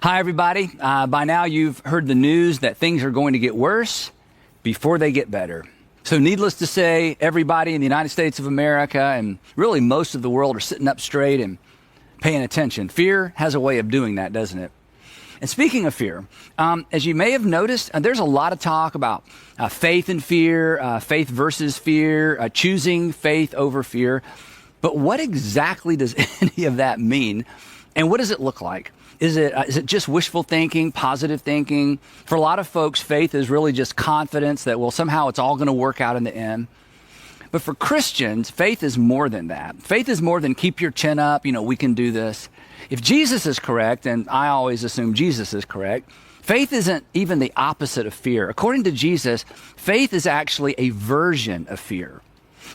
Hi, everybody. By now, you've heard the news that things are going to get worse before they get better. So needless to say, everybody in the United States of America and really most of the world are sitting up straight and paying attention. Fear has a way of doing that, doesn't it? And speaking of fear, as you may have noticed, there's a lot of talk about faith and fear, faith versus fear, choosing faith over fear. But what exactly does any of that mean? And what does it look like? Is it just wishful thinking, positive thinking? For a lot of folks, faith is really just confidence that, well, somehow it's all going to work out in the end. But for Christians, faith is more than that. Faith is more than keep your chin up, we can do this. If Jesus is correct, and I always assume Jesus is correct, faith isn't even the opposite of fear. According to Jesus, faith is actually a version of fear.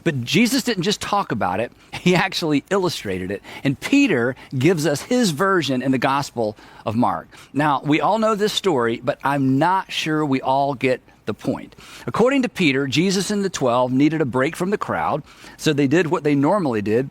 But Jesus didn't just talk about it, he actually illustrated it. And Peter gives us his version in the Gospel of Mark. Now, we all know this story, but I'm not sure we all get the point. According to Peter, Jesus and the 12 needed a break from the crowd, so they did what they normally did.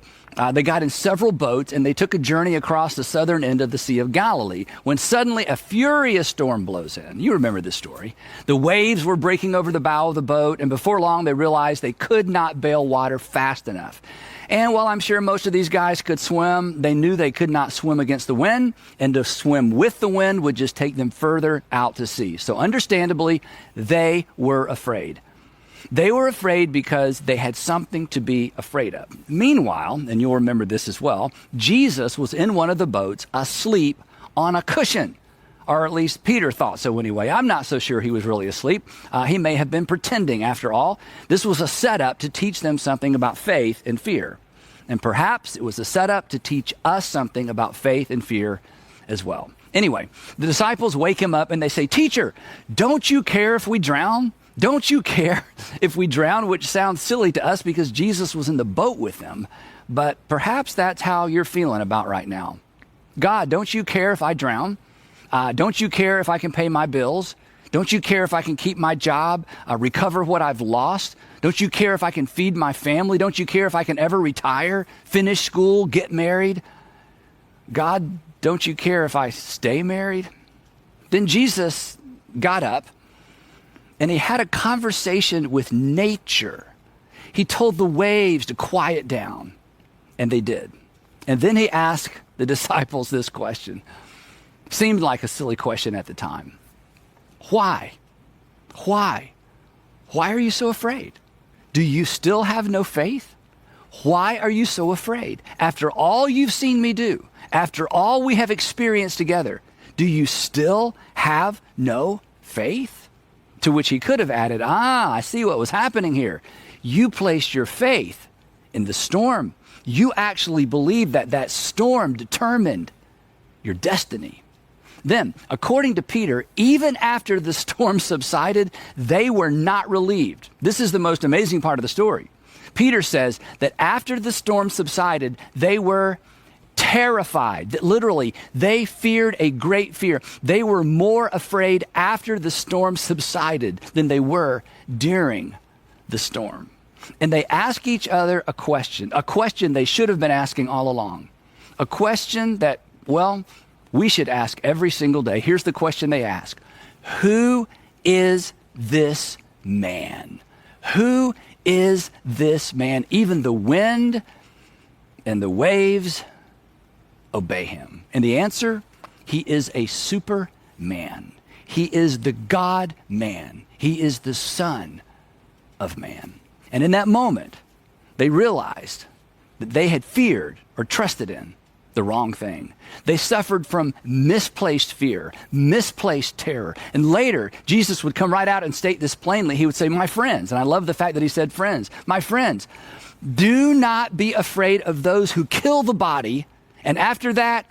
They got in several boats and they took a journey across the southern end of the Sea of Galilee when suddenly a furious storm blows in. You remember this story. The waves were breaking over the bow of the boat, and before long they realized they could not bail water fast enough. And while I'm sure most of these guys could swim, they knew they could not swim against the wind, and to swim with the wind would just take them further out to sea. So understandably, they were afraid. They were afraid because they had something to be afraid of. Meanwhile, and you'll remember this as well, Jesus was in one of the boats asleep on a cushion. Or at least Peter thought so anyway. I'm not so sure he was really asleep. He may have been pretending after all. This was a setup to teach them something about faith and fear. And perhaps it was a setup to teach us something about faith and fear as well. Anyway, the disciples wake him up and they say, "Teacher, don't you care if we drown? Don't you care if we drown?" Which sounds silly to us because Jesus was in the boat with them. But perhaps that's how you're feeling about right now. God, don't you care if I drown? Don't you care if I can pay my bills? Don't you care if I can keep my job, recover what I've lost? Don't you care if I can feed my family? Don't you care if I can ever retire, finish school, get married? God, don't you care if I stay married? Then Jesus got up and he had a conversation with nature. He told the waves to quiet down, and they did. And then he asked the disciples this question. Seemed like a silly question at the time. Why? Why? Why are you so afraid? Do you still have no faith? Why are you so afraid? After all you've seen me do, after all we have experienced together, do you still have no faith? To which he could have added, I see what was happening here. You placed your faith in the storm. You actually believed that that storm determined your destiny. Then, according to Peter, even after the storm subsided, they were not relieved. This is the most amazing part of the story. Peter says that after the storm subsided, they were terrified. That literally, they feared a great fear. They were more afraid after the storm subsided than they were during the storm. And they ask each other a question they should have been asking all along. A question that, well, we should ask every single day. Here's the question they ask. Who is this man? Who is this man? Even the wind and the waves obey him. And the answer, he is a superman. He is the God-man. He is the Son of Man. And in that moment, they realized that they had feared or trusted in the wrong thing. They suffered from misplaced fear, misplaced terror. And later, Jesus would come right out and state this plainly. He would say, my friends, and I love the fact that he said friends, my friends, do not be afraid of those who kill the body. And after that,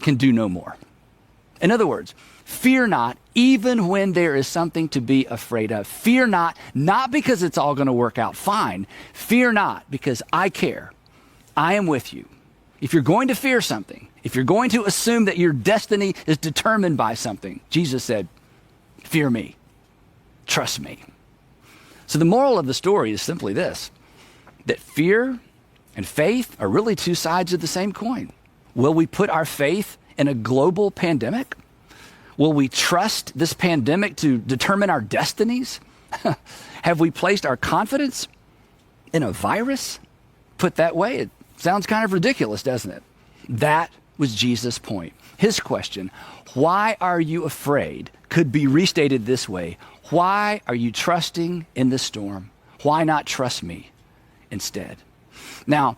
can do no more. In other words, fear not, even when there is something to be afraid of. Fear not, not because it's all going to work out fine. Fear not, because I care. I am with you. If you're going to fear something, if you're going to assume that your destiny is determined by something, Jesus said, fear me, trust me. So the moral of the story is simply this, that fear and faith are really two sides of the same coin. Will we put our faith in a global pandemic? Will we trust this pandemic to determine our destinies? Have we placed our confidence in a virus? Put that way, it sounds kind of ridiculous, doesn't it? That was Jesus' point. His question, why are you afraid, could be restated this way. Why are you trusting in the storm? Why not trust me instead? Now,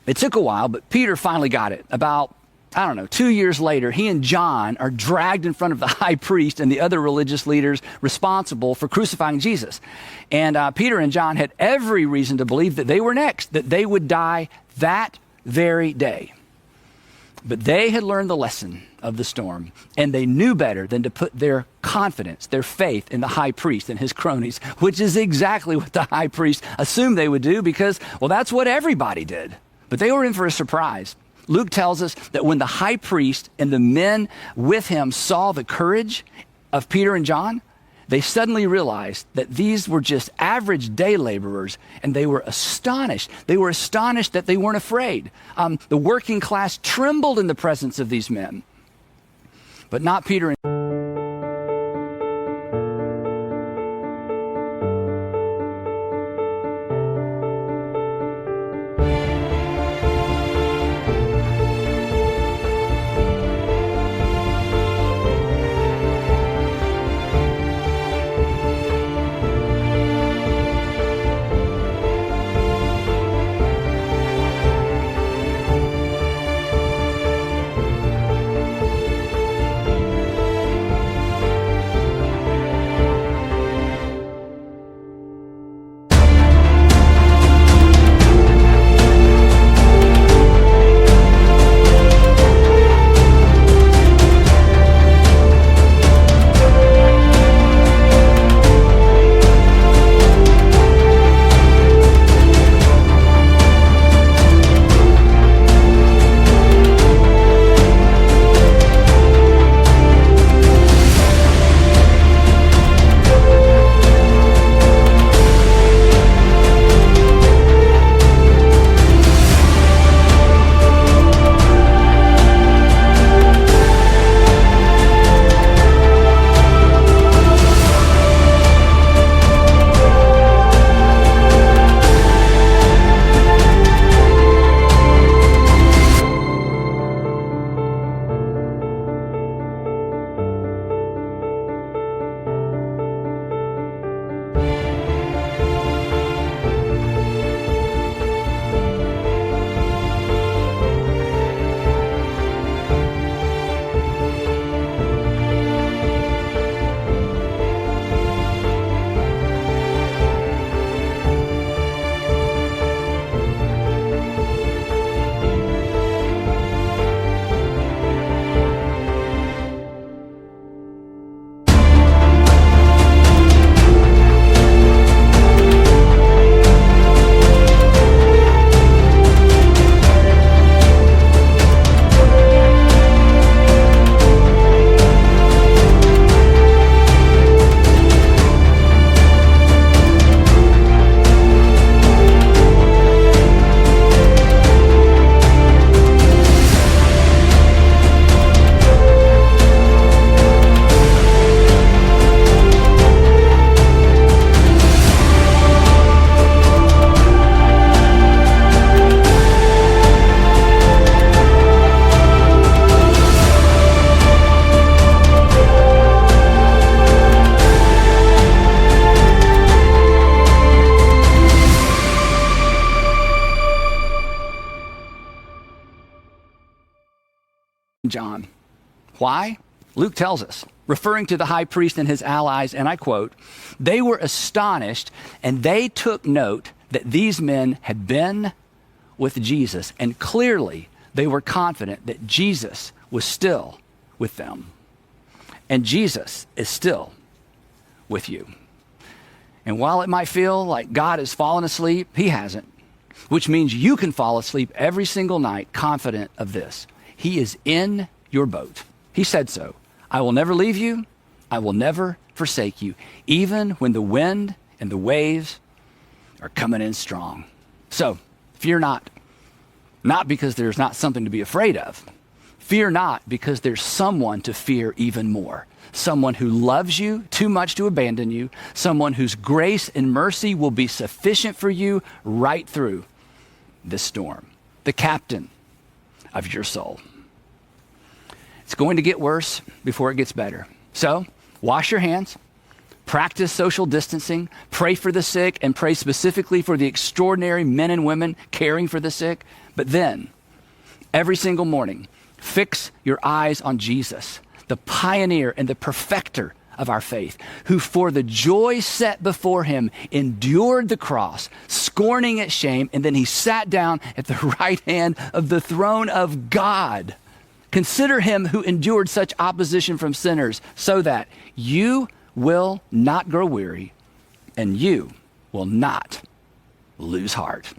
it took a while, but Peter finally got it. About 2 years later, he and John are dragged in front of the high priest and the other religious leaders responsible for crucifying Jesus. And Peter and John had every reason to believe that they were next, that they would die that very day. But they had learned the lesson of the storm, and they knew better than to put their confidence, their faith in the high priest and his cronies, which is exactly what the high priest assumed they would do because, well, that's what everybody did. But they were in for a surprise. Luke tells us that when the high priest and the men with him saw the courage of Peter and John, they suddenly realized that these were just average day laborers, and they were astonished. They were astonished that they weren't afraid. The working class trembled in the presence of these men, but not Peter and John. Why? Luke tells us, referring to the high priest and his allies, and I quote, "They were astonished and they took note that these men had been with Jesus, and clearly they were confident that Jesus was still with them. And Jesus is still with you. And while it might feel like God has fallen asleep, he hasn't, which means you can fall asleep every single night confident of this. He is in your boat. He said so. I will never leave you. I will never forsake you, even when the wind and the waves are coming in strong. So fear not because there's not something to be afraid of. Fear not because there's someone to fear even more. Someone who loves you too much to abandon you. Someone whose grace and mercy will be sufficient for you right through this storm. The captain of your soul. It's going to get worse before it gets better. So wash your hands, practice social distancing, pray for the sick, and pray specifically for the extraordinary men and women caring for the sick. But then, every single morning, fix your eyes on Jesus, the pioneer and the perfecter of our faith, who for the joy set before him endured the cross, scorning its shame, and then he sat down at the right hand of the throne of God. Consider him who endured such opposition from sinners, so that you will not grow weary and you will not lose heart.